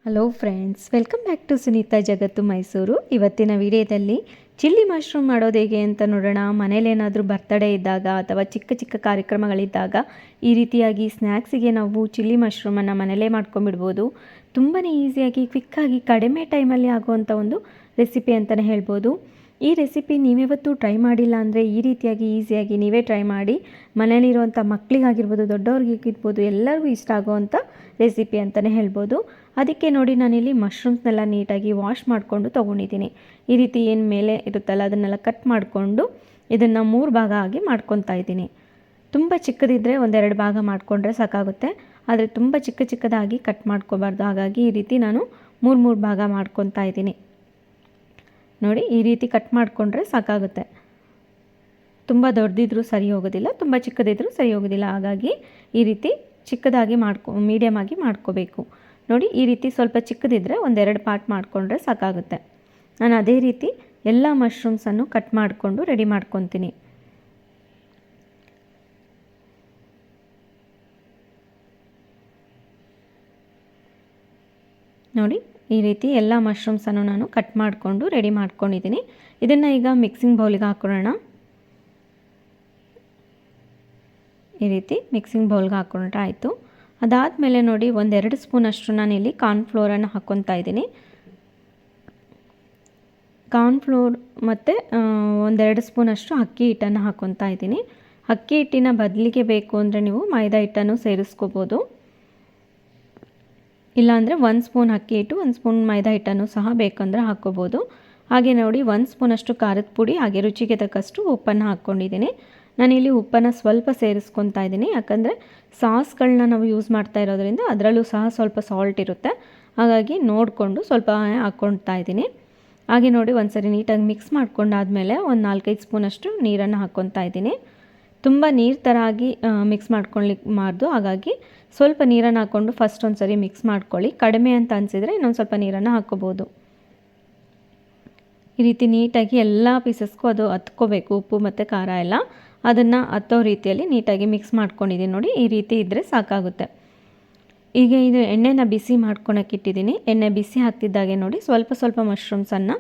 Hello friends, welcome back to Sunita ಜಗತ್ತು ಮೈಸೂರು. ಇವತ್ತಿನ ವಿಡಿಯೋದಲ್ಲಿ ಚಿಲ್ಲಿ ಮಶ್ರೂಮ್ ಮಾಡೋದು ಹೇಗೆ ಅಂತ ನೋಡೋಣ. ಮನೇಲೇನಾದರೂ ಬರ್ತಡೇ ಇದ್ದಾಗ ಅಥವಾ ಚಿಕ್ಕ ಚಿಕ್ಕ ಕಾರ್ಯಕ್ರಮಗಳಿದ್ದಾಗ ಈ ರೀತಿಯಾಗಿ ಸ್ನ್ಯಾಕ್ಸಿಗೆ ನಾವು ಚಿಲ್ಲಿ ಮಶ್ರೂಮನ್ನು ಮನೇಲೇ ಮಾಡ್ಕೊಂಬಿಡ್ಬೋದು. ತುಂಬಾ ಈಸಿಯಾಗಿ ಕ್ವಿಕ್ಕಾಗಿ ಕಡಿಮೆ ಟೈಮಲ್ಲಿ ಆಗುವಂಥ ಒಂದು ರೆಸಿಪಿ ಅಂತಲೇ ಹೇಳ್ಬೋದು. ಈ ರೆಸಿಪಿ ನೀವ್ಯಾವತ್ತೂ ಟ್ರೈ ಮಾಡಿಲ್ಲ ಅಂದರೆ ಈ ರೀತಿಯಾಗಿ ಈಸಿಯಾಗಿ ನೀವೇ ಟ್ರೈ ಮಾಡಿ. ಮನೇಲಿರುವಂಥ ಮಕ್ಕಳಿಗಾಗಿರ್ಬೋದು, ದೊಡ್ಡವ್ರಿಗಿರ್ಬೋದು, ಎಲ್ಲರಿಗೂ ಇಷ್ಟ ಆಗುವಂಥ ರೆಸಿಪಿ ಅಂತಲೇ ಹೇಳ್ಬೋದು. ಅದಕ್ಕೆ ನೋಡಿ ನಾನಿಲ್ಲಿ ಮಶ್ರೂಮ್ಸ್ನೆಲ್ಲ ನೀಟಾಗಿ ವಾಶ್ ಮಾಡಿಕೊಂಡು ತೊಗೊಂಡಿದ್ದೀನಿ. ಈ ರೀತಿ ಏನು ಮೇಲೆ ಇರುತ್ತಲ್ಲ ಅದನ್ನೆಲ್ಲ ಕಟ್ ಮಾಡಿಕೊಂಡು ಇದನ್ನು 3 ಭಾಗ ಆಗಿ ಮಾಡ್ಕೊತಾ ಇದ್ದೀನಿ. ತುಂಬ ಚಿಕ್ಕದಿದ್ದರೆ 1-2 ಭಾಗ ಮಾಡಿಕೊಂಡ್ರೆ ಸಾಕಾಗುತ್ತೆ. ಆದರೆ ತುಂಬ ಚಿಕ್ಕದಾಗಿ ಕಟ್ ಮಾಡ್ಕೋಬಾರ್ದು. ಹಾಗಾಗಿ ಈ ರೀತಿ ನಾನು 3 ಭಾಗ ಮಾಡ್ಕೊತಾ ಇದ್ದೀನಿ. ನೋಡಿ, ಈ ರೀತಿ ಕಟ್ ಮಾಡಿಕೊಂಡ್ರೆ ಸಾಕಾಗುತ್ತೆ. ತುಂಬ ದೊಡ್ಡದಿದ್ರೂ ಸರಿ ಹೋಗೋದಿಲ್ಲ, ತುಂಬ ಚಿಕ್ಕದಿದ್ರೂ ಸರಿ ಹೋಗೋದಿಲ್ಲ. ಹಾಗಾಗಿ ಈ ರೀತಿ ಚಿಕ್ಕದಾಗಿ ಮೀಡಿಯಮ್ ಆಗಿ ಮಾಡ್ಕೋಬೇಕು. ನೋಡಿ, ಈ ರೀತಿ ಸ್ವಲ್ಪ ಚಿಕ್ಕದಿದ್ದರೆ 1-2 ಪಾರ್ಟ್ ಮಾಡಿಕೊಂಡ್ರೆ ಸಾಕಾಗುತ್ತೆ. ನಾನು ಅದೇ ರೀತಿ ಎಲ್ಲ ಮಶ್ರೂಮ್ಸನ್ನು ಕಟ್ ಮಾಡಿಕೊಂಡು ರೆಡಿ ಮಾಡ್ಕೊತೀನಿ. ನೋಡಿ, ಈ ರೀತಿ ಎಲ್ಲ ಮಶ್ರೂಮ್ಸನ್ನು ನಾನು ಕಟ್ ಮಾಡಿಕೊಂಡು ರೆಡಿ ಮಾಡ್ಕೊಂಡಿದ್ದೀನಿ. ಇದನ್ನು ಈಗ ಮಿಕ್ಸಿಂಗ್ ಬೌಲಿಗೆ ಹಾಕೊಳ್ಳೋಣ. ಈ ರೀತಿ ಮಿಕ್ಸಿಂಗ್ ಬೌಲ್ಗೆ ಹಾಕ್ಕೊಂಡ್ರೆ ಆಯಿತು. ಅದಾದಮೇಲೆ ನೋಡಿ, 1-2 ಸ್ಪೂನಷ್ಟು ನಾನಿಲ್ಲಿ ಕಾರ್ನ್ಫ್ಲೋರನ್ನು ಹಾಕ್ಕೊತಾ ಇದ್ದೀನಿ. ಕಾರ್ನ್ಫ್ಲೋರ್ ಮತ್ತು 1-2 ಸ್ಪೂನಷ್ಟು ಅಕ್ಕಿ ಹಿಟ್ಟನ್ನು ಹಾಕ್ಕೊತಾ ಇದ್ದೀನಿ. ಅಕ್ಕಿ ಹಿಟ್ಟಿನ ಬದಲಿಗೆ ಬೇಕು ಅಂದರೆ ನೀವು ಮೈದಾ ಹಿಟ್ಟನ್ನು ಸೇರಿಸ್ಕೋಬೋದು. ಇಲ್ಲಾಂದರೆ 1 ಸ್ಪೂನ್ ಅಕ್ಕಿ ಹಿಟ್ಟು, 1 ಸ್ಪೂನ್ ಮೈದಾ ಹಿಟ್ಟನ್ನು ಸಹ ಬೇಕಂದರೆ ಹಾಕ್ಕೋಬೋದು. ಹಾಗೆ ನೋಡಿ, 1 ಸ್ಪೂನಷ್ಟು ಖಾರದ ಪುಡಿ, ಹಾಗೆ ರುಚಿಗೆ ತಕ್ಕಷ್ಟು ಉಪ್ಪನ್ನು ಹಾಕ್ಕೊಂಡಿದ್ದೀನಿ. ನಾನಿಲ್ಲಿ ಉಪ್ಪನ್ನು ಸ್ವಲ್ಪ ಸೇರಿಸ್ಕೊತಾ ಇದ್ದೀನಿ. ಯಾಕಂದರೆ ಸಾಸ್ಗಳನ್ನ ನಾವು ಯೂಸ್ ಮಾಡ್ತಾ ಇರೋದ್ರಿಂದ ಅದರಲ್ಲೂ ಸಹ ಸ್ವಲ್ಪ ಸಾಲ್ಟ್ ಇರುತ್ತೆ. ಹಾಗಾಗಿ ನೋಡಿಕೊಂಡು ಸ್ವಲ್ಪ ಹಾಕ್ಕೊಳ್ತಾ ಇದ್ದೀನಿ. ಹಾಗೆ ನೋಡಿ, ಒಂದ್ಸರಿ ನೀಟಾಗಿ ಮಿಕ್ಸ್ ಮಾಡ್ಕೊಂಡಾದಮೇಲೆ 1-4-5 ಸ್ಪೂನಷ್ಟು ನೀರನ್ನು ಹಾಕ್ಕೊತಾ ಇದ್ದೀನಿ. ತುಂಬ ನೀರು ಥರ ಆಗಿ ಮಿಕ್ಸ್ ಮಾಡ್ಕೊಳ್ಳಿಕ್ಕೆ ಮಾರ್ದು. ಹಾಗಾಗಿ ಸ್ವಲ್ಪ ನೀರನ್ನು ಹಾಕ್ಕೊಂಡು ಫಸ್ಟ್ ಒಂದು ಸರಿ ಮಿಕ್ಸ್ ಮಾಡ್ಕೊಳ್ಳಿ. ಕಡಿಮೆ ಅಂತ ಅನಿಸಿದರೆ ಇನ್ನೊಂದು ಸ್ವಲ್ಪ ನೀರನ್ನು ಹಾಕ್ಕೋಬೋದು. ಈ ರೀತಿ ನೀಟಾಗಿ ಎಲ್ಲ ಪೀಸಸ್ಗೂ ಅದು ಹತ್ಕೋಬೇಕು, ಉಪ್ಪು ಮತ್ತು ಖಾರ ಎಲ್ಲ ಅದನ್ನು ಹತ್ತೋ ರೀತಿಯಲ್ಲಿ ನೀಟಾಗಿ ಮಿಕ್ಸ್ ಮಾಡ್ಕೊಂಡಿದ್ದೀನಿ. ನೋಡಿ, ಈ ರೀತಿ ಇದ್ದರೆ ಸಾಕಾಗುತ್ತೆ. ಈಗ ಇದು ಎಣ್ಣೆನ ಬಿಸಿ ಮಾಡ್ಕೊಳಕ್ಕೆ ಇಟ್ಟಿದ್ದೀನಿ. ಎಣ್ಣೆ ಬಿಸಿ ಹಾಕ್ತಿದ್ದಾಗೆ ನೋಡಿ, ಸ್ವಲ್ಪ ಮಶ್ರೂಮ್ಸನ್ನು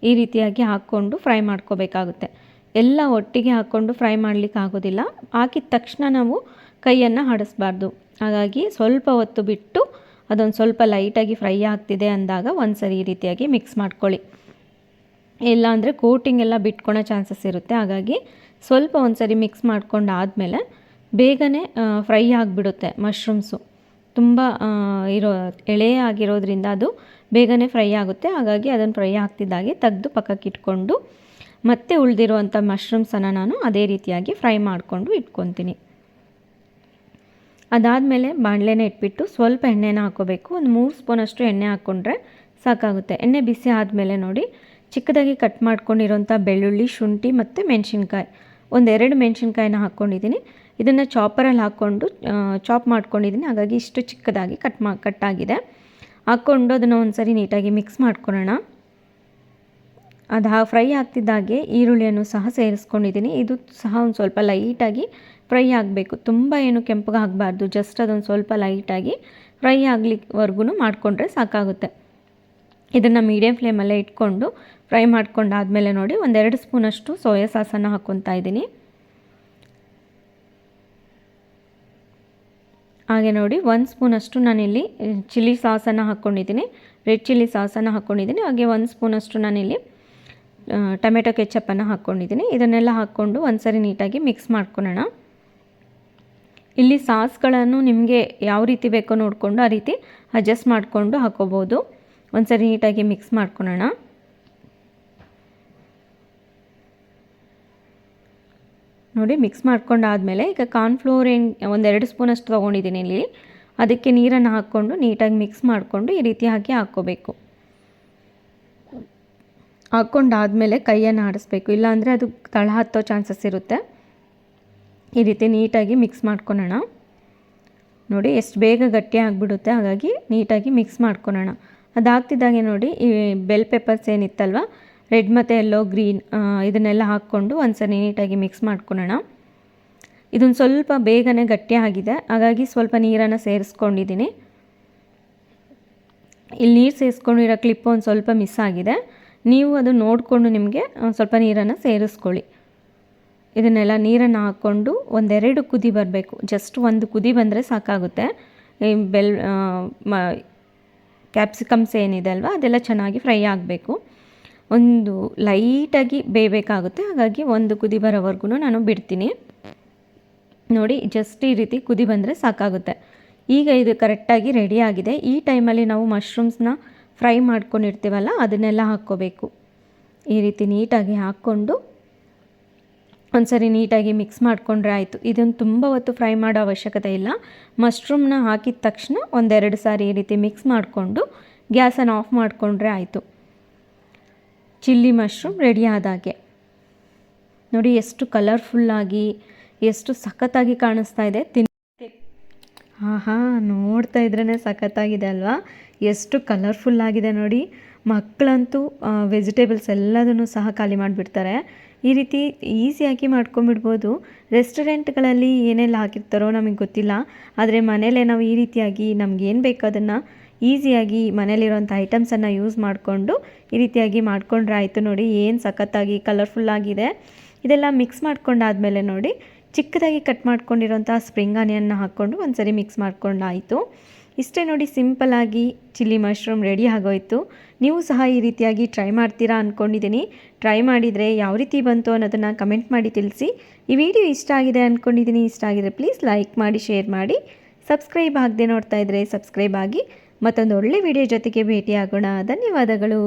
ಈ ರೀತಿಯಾಗಿ ಹಾಕ್ಕೊಂಡು ಫ್ರೈ ಮಾಡ್ಕೋಬೇಕಾಗುತ್ತೆ. ಎಲ್ಲ ಒಟ್ಟಿಗೆ ಹಾಕ್ಕೊಂಡು ಫ್ರೈ ಮಾಡಲಿಕ್ಕೆ ಆಗೋದಿಲ್ಲ. ಹಾಕಿದ ತಕ್ಷಣ ನಾವು ಕೈಯನ್ನು ಆಡಿಸ್ಬಾರ್ದು. ಹಾಗಾಗಿ ಸ್ವಲ್ಪ ಹೊತ್ತು ಬಿಟ್ಟು ಅದೊಂದು ಸ್ವಲ್ಪ ಲೈಟಾಗಿ ಫ್ರೈ ಆಗ್ತಿದೆ ಅಂದಾಗ ಒಂದ್ಸರಿ ಈ ರೀತಿಯಾಗಿ ಮಿಕ್ಸ್ ಮಾಡ್ಕೊಳ್ಳಿ. ಇಲ್ಲ ಅಂದರೆ ಕೋಟಿಂಗ್ ಎಲ್ಲ ಬಿಟ್ಕೊಳೋ ಚಾನ್ಸಸ್ ಇರುತ್ತೆ. ಹಾಗಾಗಿ ಸ್ವಲ್ಪ ಒಂದ್ಸರಿ ಮಿಕ್ಸ್ ಮಾಡ್ಕೊಂಡು ಆದಮೇಲೆ ಬೇಗನೆ ಫ್ರೈ ಆಗಿಬಿಡುತ್ತೆ. ಮಶ್ರೂಮ್ಸು ತುಂಬ ಎಳೆ ಆಗಿರೋದ್ರಿಂದ ಅದು ಬೇಗನೆ ಫ್ರೈ ಆಗುತ್ತೆ. ಹಾಗಾಗಿ ಅದನ್ನು ಫ್ರೈ ಆಗ್ತಿದ್ದಾಗೆ ತೆಗೆದು ಪಕ್ಕಕ್ಕೆ ಇಟ್ಕೊಂಡು ಮತ್ತೆ ಉಳಿದಿರುವಂಥ ಮಶ್ರೂಮ್ಸನ್ನು ನಾನು ಅದೇ ರೀತಿಯಾಗಿ ಫ್ರೈ ಮಾಡಿಕೊಂಡು ಇಟ್ಕೊತೀನಿ. ಅದಾದಮೇಲೆ ಬಾಣಲೆನ ಇಟ್ಬಿಟ್ಟು ಸ್ವಲ್ಪ ಎಣ್ಣೆನ ಹಾಕ್ಕೋಬೇಕು. ಒಂದು 3 ಸ್ಪೂನಷ್ಟು ಎಣ್ಣೆ ಹಾಕ್ಕೊಂಡ್ರೆ ಸಾಕಾಗುತ್ತೆ. ಎಣ್ಣೆ ಬಿಸಿ ಆದಮೇಲೆ ನೋಡಿ, ಚಿಕ್ಕದಾಗಿ ಕಟ್ ಮಾಡ್ಕೊಂಡಿರೋಂಥ ಬೆಳ್ಳುಳ್ಳಿ, ಶುಂಠಿ ಮತ್ತು ಮೆಣಸಿನ್ಕಾಯಿ, 1-2 ಮೆಣಸಿನ್ಕಾಯಿನ ಹಾಕ್ಕೊಂಡಿದ್ದೀನಿ. ಇದನ್ನು ಚಾಪರಲ್ಲಿ ಹಾಕ್ಕೊಂಡು ಚಾಪ್ ಮಾಡ್ಕೊಂಡಿದ್ದೀನಿ. ಹಾಗಾಗಿ ಇಷ್ಟು ಚಿಕ್ಕದಾಗಿ ಕಟ್ಟಾಗಿದೆ. ಹಾಕ್ಕೊಂಡು ಅದನ್ನು ಒಂದು ಸರಿ ನೀಟಾಗಿ ಮಿಕ್ಸ್ ಮಾಡ್ಕೊಳ್ಳೋಣ. ಅದು ಫ್ರೈ ಆಗ್ತಿದ್ದಾಗೆ ಈರುಳ್ಳಿಯನ್ನು ಸಹ ಸೇರಿಸ್ಕೊಂಡಿದ್ದೀನಿ. ಇದು ಸಹ ಒಂದು ಸ್ವಲ್ಪ ಲೈಟಾಗಿ ಫ್ರೈ ಆಗಬೇಕು. ತುಂಬ ಏನು ಕೆಂಪಗೆ ಆಗಬಾರ್ದು. ಜಸ್ಟ್ ಅದೊಂದು ಸ್ವಲ್ಪ ಲೈಟಾಗಿ ಫ್ರೈ ಆಗ್ಲಿವರೆಗೂ ಮಾಡಿಕೊಂಡ್ರೆ ಸಾಕಾಗುತ್ತೆ. ಇದನ್ನು ಮೀಡಿಯಮ್ ಫ್ಲೇಮಲ್ಲೇ ಇಟ್ಕೊಂಡು ಫ್ರೈ ಮಾಡ್ಕೊಂಡಾದಮೇಲೆ ನೋಡಿ, 1-2 ಸ್ಪೂನಷ್ಟು ಸೋಯಾ ಸಾಸನ್ನು ಹಾಕ್ಕೊತಾ ಇದ್ದೀನಿ. ಹಾಗೆ ನೋಡಿ, 1 ಸ್ಪೂನಷ್ಟು ನಾನಿಲ್ಲಿ ಚಿಲ್ಲಿ ಸಾಸನ್ನು ಹಾಕ್ಕೊಂಡಿದ್ದೀನಿ. ರೆಡ್ ಚಿಲ್ಲಿ ಸಾಸನ್ನು ಹಾಕ್ಕೊಂಡಿದ್ದೀನಿ. ಹಾಗೆ 1 ಸ್ಪೂನಷ್ಟು ನಾನಿಲ್ಲಿ ಟೊಮೆಟೊ ಕೆಚಪ್ಪನ್ನು ಹಾಕ್ಕೊಂಡಿದ್ದೀನಿ. ಇದನ್ನೆಲ್ಲ ಹಾಕ್ಕೊಂಡು ಒಂದ್ಸರಿ ನೀಟಾಗಿ ಮಿಕ್ಸ್ ಮಾಡ್ಕೊಳ್ಳೋಣ. ಇಲ್ಲಿ ಸಾಸ್ಗಳನ್ನು ನಿಮಗೆ ಯಾವ ರೀತಿ ಬೇಕೋ ನೋಡಿಕೊಂಡು ಆ ರೀತಿ ಅಡ್ಜಸ್ಟ್ ಮಾಡಿಕೊಂಡು ಹಾಕ್ಕೋಬೋದು. ಒಂದ್ಸರಿ ನೀಟಾಗಿ ಮಿಕ್ಸ್ ಮಾಡ್ಕೊಳ್ಳೋಣ. ನೋಡಿ, ಮಿಕ್ಸ್ ಮಾಡ್ಕೊಂಡಾದಮೇಲೆ ಈಗ ಕಾರ್ನ್ಫ್ಲೋರ್ 1-2 ಸ್ಪೂನಷ್ಟು ತೊಗೊಂಡಿದ್ದೀನಿ. ಇಲ್ಲಿ ಅದಕ್ಕೆ ನೀರನ್ನು ಹಾಕ್ಕೊಂಡು ನೀಟಾಗಿ ಮಿಕ್ಸ್ ಮಾಡಿಕೊಂಡು ಈ ರೀತಿಯಾಗಿ ಹಾಕ್ಕೋಬೇಕು. ಹಾಕ್ಕೊಂಡಾದಮೇಲೆ ಕೈಯನ್ನು ಆಡಿಸ್ಬೇಕು, ಇಲ್ಲಾಂದರೆ ಅದು ತಳ ಹತ್ತೋ ಚಾನ್ಸಸ್ ಇರುತ್ತೆ. ಈ ರೀತಿ ನೀಟಾಗಿ ಮಿಕ್ಸ್ ಮಾಡ್ಕೊಳ್ಳೋಣ. ನೋಡಿ, ಎಷ್ಟು ಬೇಗ ಗಟ್ಟಿ ಆಗಿಬಿಡುತ್ತೆ. ಹಾಗಾಗಿ ನೀಟಾಗಿ ಮಿಕ್ಸ್ ಮಾಡ್ಕೊಳ್ಳೋಣ. ಅದಾಗ್ತಿದ್ದಾಗೆ ನೋಡಿ, ಈ ಬೆಲ್ ಪೆಪ್ಪರ್ಸ್ ಏನಿತ್ತಲ್ವ, ರೆಡ್ ಮತ್ತು ಯೆಲ್ಲೋ, ಗ್ರೀನ್, ಇದನ್ನೆಲ್ಲ ಹಾಕ್ಕೊಂಡು ಒಂದ್ಸರಿ ನೀಟಾಗಿ ಮಿಕ್ಸ್ ಮಾಡ್ಕೊಳ್ಳೋಣ. ಇದೊಂದು ಸ್ವಲ್ಪ ಬೇಗನೆ ಗಟ್ಟಿ ಆಗಿದೆ. ಹಾಗಾಗಿ ಸ್ವಲ್ಪ ನೀರನ್ನು ಸೇರಿಸ್ಕೊಂಡಿದ್ದೀನಿ. ಇಲ್ಲಿ ನೀರು ಸೇರಿಸ್ಕೊಂಡಿರೋ ಕ್ಲಿಪ್ ಒಂದು ಸ್ವಲ್ಪ ಮಿಸ್ ಆಗಿದೆ. ನೀವು ಅದು ನೋಡಿಕೊಂಡು ನಿಮಗೆ ಸ್ವಲ್ಪ ನೀರನ್ನು ಸೇರಿಸ್ಕೊಳ್ಳಿ. ಇದನ್ನೆಲ್ಲ ನೀರನ್ನು ಹಾಕ್ಕೊಂಡು ಒಂದೆರಡು ಕುದಿ ಬರಬೇಕು. ಜಸ್ಟ್ ಒಂದು ಕುದಿ ಬಂದರೆ ಸಾಕಾಗುತ್ತೆ. ಈ ಕ್ಯಾಪ್ಸಿಕಮ್ಸ್ ಏನಿದೆ ಅಲ್ವಾ ಅದೆಲ್ಲ ಚೆನ್ನಾಗಿ ಫ್ರೈ ಆಗಬೇಕು. ಒಂದು ಲೈಟಾಗಿ ಬೇಯಬೇಕಾಗುತ್ತೆ. ಹಾಗಾಗಿ ಒಂದು ಕುದಿ ಬರೋವರೆಗೂ ನಾನು ಬಿಡ್ತೀನಿ. ನೋಡಿ, ಜಸ್ಟ್ ಈ ರೀತಿ ಕುದಿ ಬಂದರೆ ಸಾಕಾಗುತ್ತೆ. ಈಗ ಇದು ಕರೆಕ್ಟಾಗಿ ರೆಡಿ ಆಗಿದೆ. ಈ ಟೈಮಲ್ಲಿ ನಾವು ಮಶ್ರೂಮ್ಸ್ನ ಫ್ರೈ ಮಾಡ್ಕೊಂಡಿರ್ತೀವಲ್ಲ ಅದನ್ನೆಲ್ಲ ಹಾಕ್ಕೋಬೇಕು. ಈ ರೀತಿ ನೀಟಾಗಿ ಹಾಕ್ಕೊಂಡು ಒಂದ್ಸರಿ ನೀಟಾಗಿ ಮಿಕ್ಸ್ ಮಾಡಿಕೊಂಡ್ರೆ ಆಯಿತು. ಇದನ್ನು ತುಂಬ ಹೊತ್ತು ಫ್ರೈ ಮಾಡೋ ಅವಶ್ಯಕತೆ ಇಲ್ಲ. ಮಶ್ರೂಮ್ನ ಹಾಕಿದ ತಕ್ಷಣ ಒಂದೆರಡು ಸಾರಿ ಈ ರೀತಿ ಮಿಕ್ಸ್ ಮಾಡಿಕೊಂಡು ಗ್ಯಾಸನ್ನು ಆಫ್ ಮಾಡಿಕೊಂಡ್ರೆ ಆಯಿತು. ಚಿಲ್ಲಿ ಮಶ್ರೂಮ್ ರೆಡಿ ಆದಾಗೆ. ನೋಡಿ ಎಷ್ಟು ಕಲರ್ಫುಲ್ಲಾಗಿ ಎಷ್ಟು ಸಖತ್ತಾಗಿ ಕಾಣಿಸ್ತಾ ಇದೆ. ನೋಡ್ತಾ ಇದ್ರೇ ಸಖತ್ತಾಗಿದೆ ಅಲ್ವಾ? ಎಷ್ಟು ಕಲರ್ಫುಲ್ಲಾಗಿದೆ ನೋಡಿ. ಮಕ್ಕಳಂತೂ ವೆಜಿಟೇಬಲ್ಸ್ ಎಲ್ಲದನ್ನು ಸಹ ಖಾಲಿ ಮಾಡಿಬಿಡ್ತಾರೆ. ಈ ರೀತಿ ಈಸಿಯಾಗಿ ಮಾಡ್ಕೊಂಬಿಡ್ಬೋದು. ರೆಸ್ಟೋರೆಂಟ್ಗಳಲ್ಲಿ ಏನೆಲ್ಲ ಹಾಕಿರ್ತಾರೋ ನಮಗೆ ಗೊತ್ತಿಲ್ಲ. ಆದರೆ ಮನೇಲೇ ನಾವು ಈ ರೀತಿಯಾಗಿ ನಮಗೇನು ಬೇಕು ಅದನ್ನು ಈಸಿಯಾಗಿ ಮನೇಲಿರೋಂಥ ಐಟಮ್ಸನ್ನು ಯೂಸ್ ಮಾಡಿಕೊಂಡು ಈ ರೀತಿಯಾಗಿ ಮಾಡಿಕೊಂಡ್ರೆ ಆಯಿತು. ನೋಡಿ ಏನು ಸಖತ್ತಾಗಿ ಕಲರ್ಫುಲ್ಲಾಗಿದೆ. ಇದೆಲ್ಲ ಮಿಕ್ಸ್ ಮಾಡ್ಕೊಂಡಾದಮೇಲೆ ನೋಡಿ ಚಿಕ್ಕದಾಗಿ ಕಟ್ ಮಾಡ್ಕೊಂಡಿರೋಂಥ ಸ್ಪ್ರಿಂಗ್ ಆನಿಯನ್ನ ಹಾಕ್ಕೊಂಡು ಒಂದ್ಸರಿ ಮಿಕ್ಸ್ ಮಾಡ್ಕೊಂಡಾಯಿತು. ಇಷ್ಟೇ ನೋಡಿ, ಸಿಂಪಲ್ಲಾಗಿ ಚಿಲ್ಲಿ ಮಶ್ರೂಮ್ ರೆಡಿ ಆಗೋಯಿತು. ನೀವು ಸಹ ಈ ರೀತಿಯಾಗಿ ಟ್ರೈ ಮಾಡ್ತೀರಾ ಅಂದ್ಕೊಂಡಿದ್ದೀನಿ. ಟ್ರೈ ಮಾಡಿದರೆ ಯಾವ ರೀತಿ ಬಂತು ಅನ್ನೋದನ್ನು ಕಮೆಂಟ್ ಮಾಡಿ ತಿಳಿಸಿ. ಈ ವಿಡಿಯೋ ಇಷ್ಟ ಆಗಿದೆ ಅಂದ್ಕೊಂಡಿದ್ದೀನಿ. ಇಷ್ಟ ಆಗಿದರೆ ಪ್ಲೀಸ್ ಲೈಕ್ ಮಾಡಿ, ಶೇರ್ ಮಾಡಿ. ಸಬ್ಸ್ಕ್ರೈಬ್ ಆಗದೆ ನೋಡ್ತಾ ಇದ್ದರೆ ಸಬ್ಸ್ಕ್ರೈಬ್ ಆಗಿ. ಮತ್ತೊಂದು ಒಳ್ಳೆ ವಿಡಿಯೋ ಜೊತೆಗೆ ಭೇಟಿಯಾಗೋಣ. ಧನ್ಯವಾದಗಳು.